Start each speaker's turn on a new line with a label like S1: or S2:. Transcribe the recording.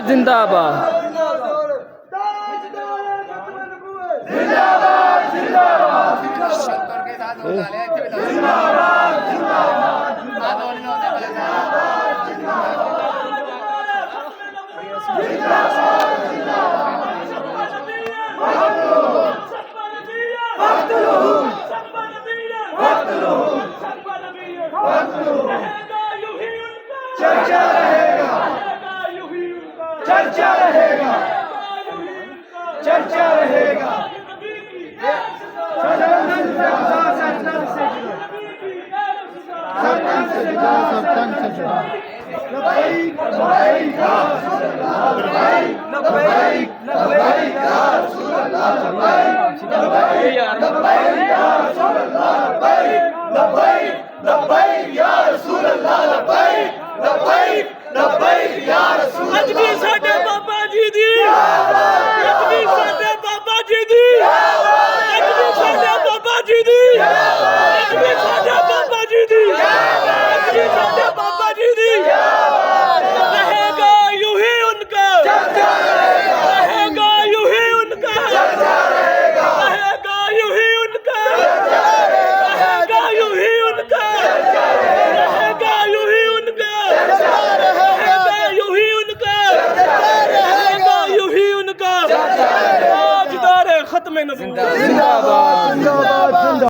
S1: जिंदाबाद जिंदाबाद
S2: चर्चा रहेगा, चर्चा रहेगा, चर्चा रहेगा।
S3: ਅੱਜ ਵੀ ਸਾਡੇ ਬਾਬਾ ਜੀ ਦੀ ਅੱਜ ਵੀ ਸਾਡੇ ਬਾਬਾ ਜੀ ਦੀ ਅੱਜ ਵੀ ਸਾਡੇ ਬਾਬਾ ਜੀ ਦੀ ਅੱਜ ਵੀ ਸਾਡੇ ਬਾਬਾ ਜੀ ਦੀ ਅੱਜ ਵੀ ਸਾਡੇ ਬਾਬਾ ਜੀ ਦੀ रहेगा यूं ही उनका रहेगा यूं ही उनका रहेगा यूं ही उनका रहेगा यूं ही उनका रहेगा यूं ही उनका रहेगा यूं ही उनका रहेगा यूं ही उनका ताजदार खत्म नबूवत
S1: जिंदाबाद जिंदाबाद